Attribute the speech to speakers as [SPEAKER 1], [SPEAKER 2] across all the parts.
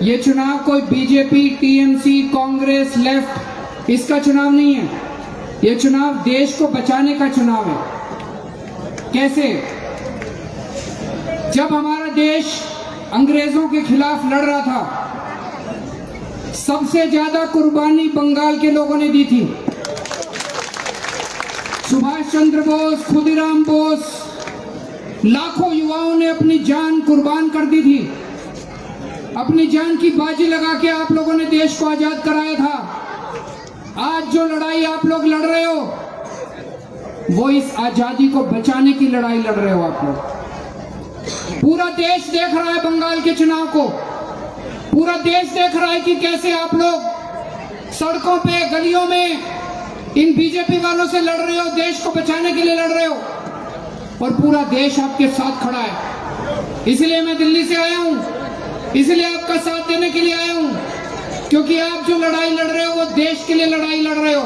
[SPEAKER 1] ये चुनाव कोई बीजेपी, टीएमसी, कांग्रेस, लेफ्ट इसका चुनाव नहीं है। ये चुनाव देश को बचाने का चुनाव है। कैसे? जब हमारा देश अंग्रेजों के खिलाफ लड़ रहा था, सबसे ज्यादा कुर्बानी बंगाल के लोगों ने दी थी। सुभाष चंद्र बोस, खुदीराम बोस, लाखों युवाओं ने अपनी जान कुर्बान कर दी थी। अपनी जान की बाजी लगा के आप लोगों ने देश को आजाद कराया था। आज जो लड़ाई आप लोग लड़ रहे हो, वो इस आजादी को बचाने की लड़ाई लड़ रहे हो आप लोग। पूरा देश देख रहा है बंगाल के चुनाव को। पूरा देश देख रहा है कि कैसे आप लोग सड़कों पे, गलियों में इन बीजेपी वालों से लड़ रहे हो, देश को बचाने के लिए लड़ रहे हो, और पूरा देश आपके साथ खड़ा है। इसलिए मैं दिल्ली से आया हूं, इसलिए आपका साथ देने के लिए आया हूं, क्योंकि आप जो लड़ाई लड़ रहे हो वो देश के लिए लड़ाई लड़ रहे हो।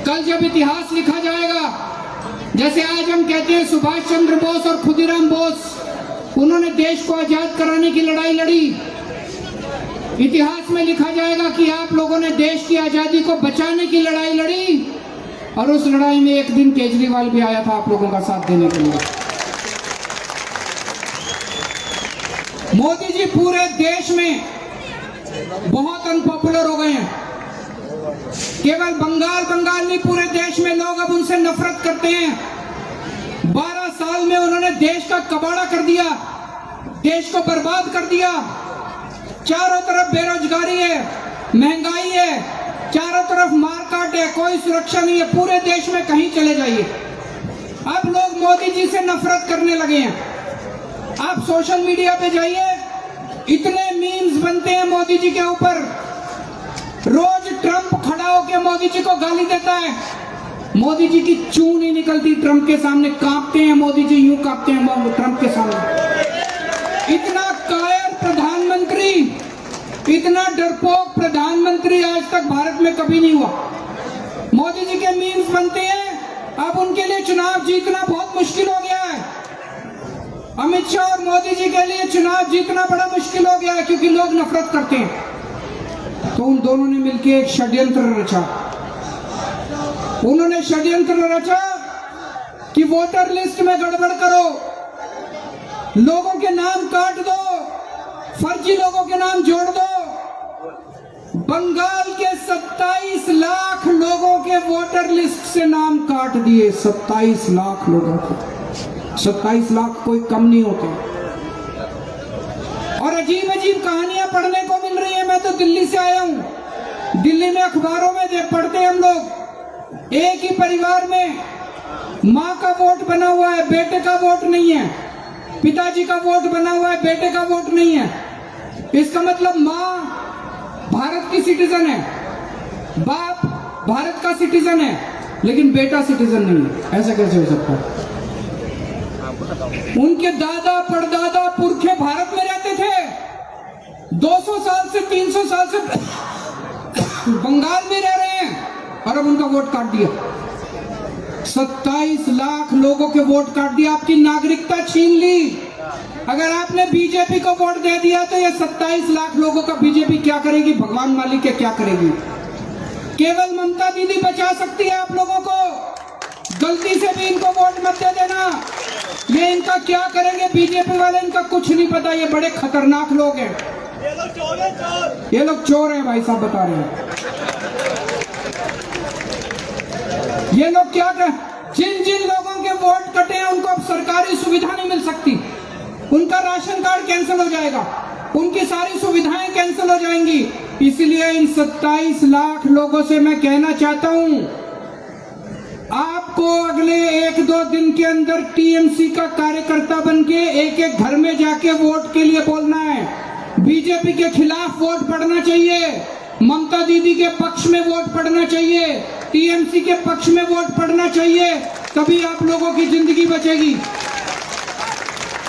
[SPEAKER 1] कल जब इतिहास लिखा जाएगा, जैसे आज हम कहते हैं सुभाष चंद्र बोस और खुदीराम बोस, उन्होंने देश को आजाद कराने की लड़ाई लड़ी। इतिहास में लिखा जाएगा कि आप लोगों ने देश की आजादी को बचाने की लड़ाई लड़ी, और उस लड़ाई में एक दिन केजरीवाल भी आया था आप लोगों का साथ देने के लिए। मोदी जी पूरे देश में बहुत अनपॉपुलर हो गए हैं। केवल बंगाल नहीं, पूरे देश में लोग अब उनसे नफरत करते हैं। 12 साल में उन्होंने देश का कबाड़ा कर दिया, देश को बर्बाद कर दिया। चारों तरफ बेरोजगारी है, महंगाई है, चारों तरफ मारकाट है, कोई सुरक्षा नहीं है। पूरे देश में कहीं चले जाइए, अब लोग मोदी जी से नफरत करने लगे हैं। आप सोशल मीडिया पे जाइए, इतने मीम्स बनते हैं मोदी जी के ऊपर। रोज ट्रंप खड़ा होकर मोदी जी को गाली देता है। मोदी जी की चूं नहीं निकलती ट्रंप के सामने, कांपते हैं मोदी जी, यूं कांपते हैं ट्रंप के सामने। इतना कायर प्रधानमंत्री, इतना डरपोक प्रधानमंत्री आज तक भारत में कभी नहीं हुआ। मोदी जी के मीम्स बनते हैं। अब उनके लिए चुनाव जीतना बहुत मुश्किल हो गया है। अमित शाह और मोदी जी के लिए चुनाव जीतना बड़ा मुश्किल हो गया है, क्योंकि लोग नफरत करते हैं। तो उन दोनों ने मिलकर एक षड्यंत्र रचा। उन्होंने षड्यंत्र रचा कि वोटर लिस्ट में गड़बड़ करो, लोगों के नाम काट दो, फर्जी लोगों के नाम जोड़ दो। बंगाल के 27 लाख लोगों के वोटर लिस्ट से नाम काट दिए। 27 लाख लोगों को, 27 लाख कोई कम नहीं होते। और अजीब अजीब कहानियां पढ़ने को मिल रही है। मैं तो दिल्ली से आया हूं, दिल्ली में अखबारों में पढ़ते हैं हम लोग, एक ही परिवार में माँ का वोट बना हुआ है, बेटे का वोट नहीं है। पिताजी का वोट बना हुआ है, बेटे का वोट नहीं है। इसका मतलब माँ भारत की सिटीजन है, बाप भारत का सिटीजन है, लेकिन बेटा सिटीजन नहीं है। ऐसा कैसे हो सकता है? उनके दादा परदादा पुरखे भारत में रहते थे, 200 साल से 300 साल से बंगाल में रह रहे हैं, और अब उनका वोट काट दिया। 27 लाख लोगों के वोट काट दिया, आपकी नागरिकता छीन ली। अगर आपने बीजेपी को वोट दे दिया तो ये 27 लाख लोगों का बीजेपी क्या करेगी, भगवान मालिक है क्या करेगी। केवल ममता दीदी बचा सकती है आप लोगों को। गलती से भी इनको वोट मत दे देना। ये इनका क्या करेंगे बीजेपी वाले, इनका कुछ नहीं पता। ये बड़े खतरनाक लोग हैं, ये लोग चोर हैं भाई साहब, बता रहे हैं। ये लोग क्या कर, जिन जिन लोगों के वोट कटे हैं उनको अब सरकारी सुविधा नहीं मिल सकती। उनका राशन कार्ड कैंसिल हो जाएगा, उनकी सारी सुविधाएं कैंसिल हो जाएंगी। इसलिए इन 27 लाख लोगों से मैं कहना चाहता हूं, आपको अगले 1-2 दिन के अंदर टीएमसी का कार्यकर्ता बनके एक एक घर में जाके वोट के लिए बोलना है। बीजेपी के खिलाफ वोट पड़ना चाहिए, ममता दीदी के पक्ष में वोट पड़ना चाहिए, टीएमसी के पक्ष में वोट पड़ना चाहिए। तभी आप लोगों की जिंदगी बचेगी,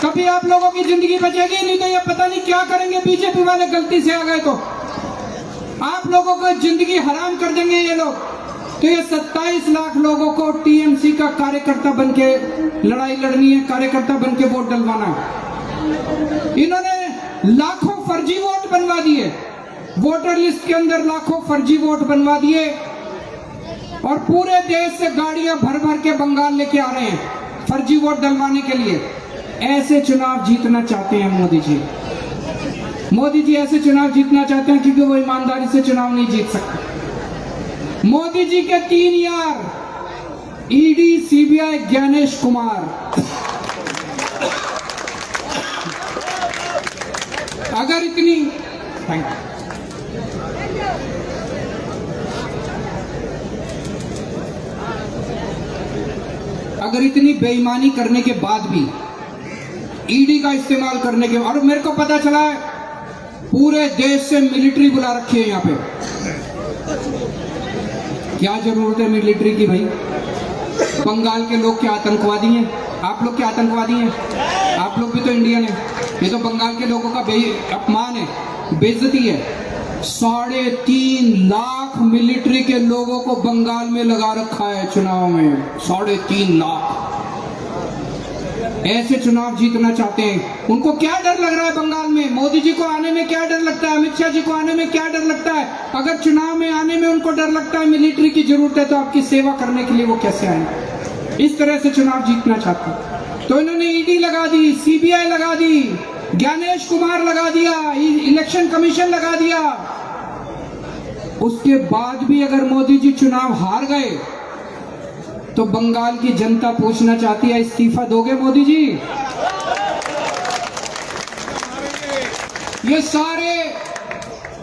[SPEAKER 1] तभी आप लोगों की जिंदगी बचेगी। नहीं तो ये पता नहीं क्या करेंगे बीजेपी वाले, गलती से आ गए तो आप लोगों को जिंदगी हराम कर देंगे ये लोग। तो ये 27 लाख लोगों को टीएमसी का कार्यकर्ता बनके लड़ाई लड़नी है, कार्यकर्ता बनके वोट डलवाना है। इन्होंने लाखों फर्जी वोट बनवा दिए, वोटर लिस्ट के अंदर लाखों फर्जी वोट बनवा दिए और पूरे देश से गाड़ियां भर भर के बंगाल लेके आ रहे हैं फर्जी वोट डलवाने के लिए। ऐसे चुनाव जीतना चाहते हैं मोदी जी। मोदी जी ऐसे चुनाव जीतना चाहते हैं क्योंकि वो ईमानदारी से चुनाव नहीं जीत सकते। मोदी जी के 3 यार, ईडी, सीबीआई, ज्ञानेश कुमार। अगर इतनी बेईमानी करने के बाद भी, ईडी का इस्तेमाल करने के, और मेरे को पता चला है पूरे देश से मिलिट्री बुला रखी है यहाँ पे। क्या जरूरत है मिलिट्री की भाई? बंगाल के लोग क्या आतंकवादी हैं? आप लोग क्या आतंकवादी हैं? आप लोग भी तो इंडियन हैं। ये तो बंगाल के लोगों का अपमान है, बेइज्जती है। 3.5 लाख मिलिट्री के लोगों को बंगाल में लगा रखा है चुनाव में। 3.5 लाख। ऐसे चुनाव जीतना चाहते हैं। उनको क्या डर लग रहा है बंगाल में? मोदी जी को आने में क्या डर लगता है? अमित शाह जी को आने में क्या डर लगता है? अगर चुनाव में आने में उनको डर लगता है, मिलिट्री की जरूरत है, तो आपकी सेवा करने के लिए वो कैसे आए? इस तरह से चुनाव जीतना चाहते हैं। तो इन्होंने ईडी लगा दी, सीबीआई लगा दी, ज्ञानेश कुमार लगा दिया, इलेक्शन कमीशन लगा दिया। उसके बाद भी अगर मोदी जी चुनाव हार गए तो बंगाल की जनता पूछना चाहती है, इस्तीफा दोगे मोदी जी? ये सारे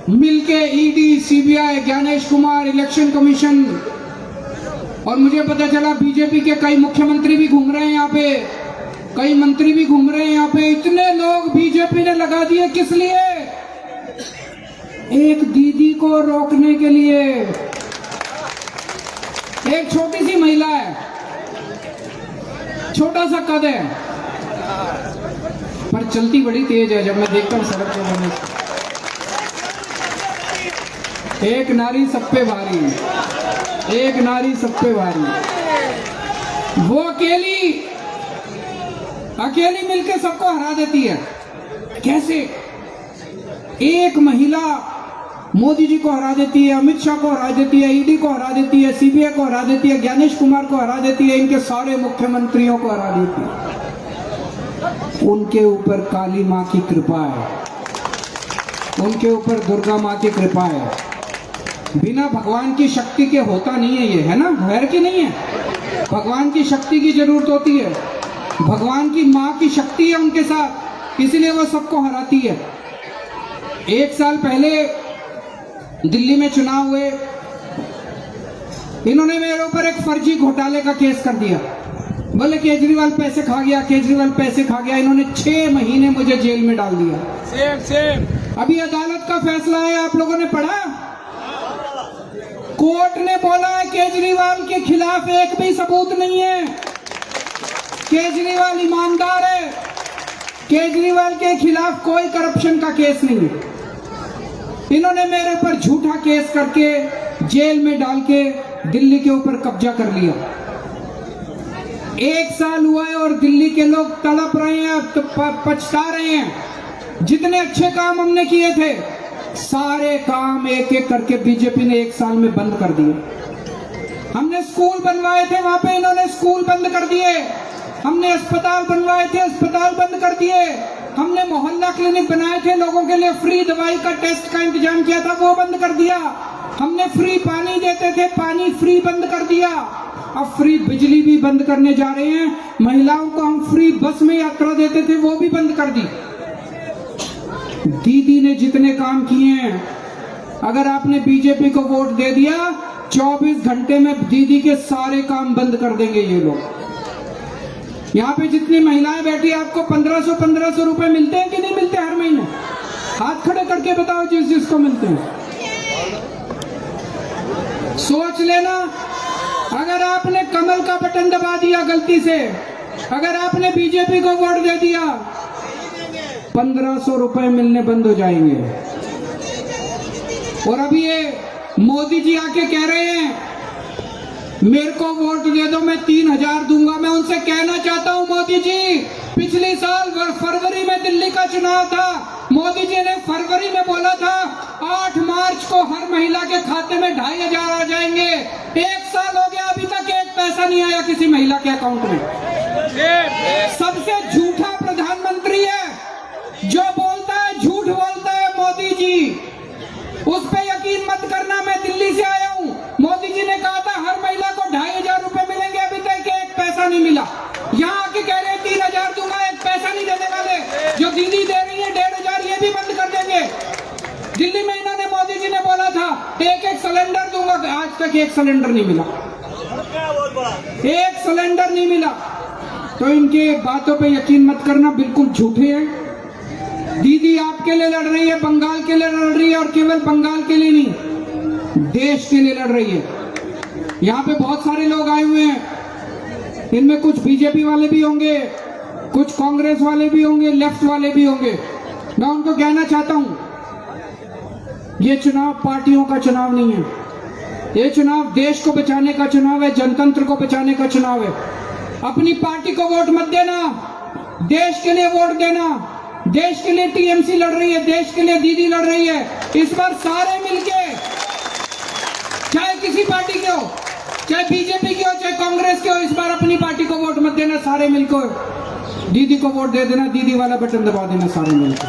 [SPEAKER 1] मिलके, ED, CBI, Gyanesh Kumar, election commission, और मुझे पता चला बीजेपी के कई मुख्यमंत्री भी घूम रहे हैं यहाँ पे, कई मंत्री भी घूम रहे हैं यहाँ पे। इतने लोग बीजेपी ने लगा दिए, किस लिए? एक दीदी को रोकने के लिए। एक छोटी सी महिला है, छोटा सा कद है, पर चलती बड़ी तेज है। जब मैं देखता हूँ सड़क पर, एक नारी सब पे भारी, एक नारी सब पे भारी। वो अकेली मिलके सबको हरा देती है। कैसे? एक महिला मोदी जी को हरा देती है, अमित शाह को हरा देती है, ईडी को हरा देती है, सीबीआई को हरा देती है, ज्ञानेश कुमार को हरा देती है, इनके सारे मुख्यमंत्रियों को हरा देती है। उनके ऊपर काली माँ की कृपा है, उनके ऊपर दुर्गा माँ की कृपा है। बिना भगवान की शक्ति के होता नहीं है ये, है ना? है कि नहीं है? भगवान की शक्ति की जरूरत होती है। भगवान की माँ की शक्ति है उनके साथ, इसलिए वो सबको हराती है। 1 साल पहले दिल्ली में चुनाव हुए, इन्होंने मेरे ऊपर एक फर्जी घोटाले का केस कर दिया। बोले केजरीवाल पैसे खा गया, केजरीवाल पैसे खा गया। इन्होंने 6 महीने मुझे जेल में डाल दिया। सेम। अभी अदालत का फैसला है, आप लोगों ने पढ़ा? कोर्ट ने बोला है केजरीवाल के खिलाफ एक भी सबूत नहीं है। केजरीवाल ईमानदार है, केजरीवाल के खिलाफ कोई करप्शन का केस नहीं है। इन्होंने मेरे ऊपर झूठा केस करके जेल में डाल के दिल्ली के ऊपर कब्जा कर लिया। 1 साल हुआ है और दिल्ली के लोग तड़प रहे हैं, अब तो पछता रहे हैं। जितने अच्छे काम हमने किए थे, सारे काम एक एक करके बीजेपी ने 1 साल में बंद कर दिए। हमने स्कूल बनवाए थे, वहां पे इन्होंने स्कूल बंद कर दिए। हमने अस्पताल बनवाए थे, अस्पताल बंद कर दिए। हमने मोहल्ला क्लिनिक बनाए थे, लोगों के लिए फ्री दवाई का टेस्ट का इंतजाम किया था, वो बंद कर दिया। हमने फ्री पानी देते थे, पानी फ्री बंद कर दिया। अब फ्री बिजली भी बंद करने जा रहे हैं। महिलाओं को हम फ्री बस में यात्रा देते थे, वो भी बंद कर दी। दीदी ने जितने काम किए हैं, अगर आपने बीजेपी को वोट दे दिया, 24 घंटे में दीदी के सारे काम बंद कर देंगे ये लोग। यहाँ पे जितनी महिलाएं बैठी, आपको 1500 रुपए मिलते हैं कि नहीं मिलते हर महीने? हाथ खड़े करके बताओ जिस जिसको मिलते हैं। सोच लेना, अगर आपने कमल का बटन दबा दिया गलती से, अगर आपने बीजेपी को वोट दे दिया, 1500 रुपए मिलने बंद हो जाएंगे। और अभी ये मोदी जी आके कह रहे हैं मेरे को वोट दे दो, मैं 3000 दूंगा। मैं उनसे कहना चाहता हूं मोदी जी, पिछले साल फरवरी में दिल्ली का चुनाव था, मोदी जी ने फरवरी में बोला था 8 मार्च को हर महिला के खाते में 2,500 आ जाएंगे। 1 साल हो गया, अभी तक 1 पैसा नहीं आया किसी महिला के अकाउंट में। सबसे झूठा प्रधानमंत्री है, जो बोलता है झूठ बोलता है मोदी जी, उस पे यकीन मत करना। मैं दिल्ली से आया हूँ, मोदी जी ने कहा था हर महिला को 2,500 रुपए मिलेंगे, अभी तक 1 पैसा नहीं मिला। यहाँ आके कह रहे 3,000 दूंगा, 1 पैसा नहीं देने वाले। जो दीदी दे रही है 1,500, ये भी बंद कर देंगे। दिल्ली में इन्होंने मोदी जी ने बोला था 1 सिलेंडर दूंगा, आज तक 1 सिलेंडर नहीं मिला, 1 सिलेंडर नहीं मिला। तो इनके बातों पे यकीन मत करना, बिल्कुल झूठे हैं। दीदी आपके लिए लड़ रही है, बंगाल के लिए लड़ रही है, और केवल बंगाल के लिए नहीं, देश के लिए लड़ रही है। यहाँ पे बहुत सारे लोग आए हुए हैं, इनमें कुछ बीजेपी वाले भी होंगे, कुछ कांग्रेस वाले भी होंगे, लेफ्ट वाले भी होंगे। मैं उनको कहना चाहता हूं, ये चुनाव पार्टियों का चुनाव नहीं है, ये चुनाव देश को बचाने का चुनाव है, जनतंत्र को बचाने का चुनाव है। अपनी पार्टी को वोट मत देना, देश के लिए वोट देना। देश के लिए टीएमसी लड़ रही है, देश के लिए दीदी लड़ रही है। इस बार सारे मिलके, चाहे किसी पार्टी के हो, चाहे बीजेपी के हो, चाहे कांग्रेस के हो, इस बार अपनी पार्टी को वोट मत देना, सारे मिलकर दीदी को वोट दे देना, दीदी वाला बटन दबा देना सारे मिलकर।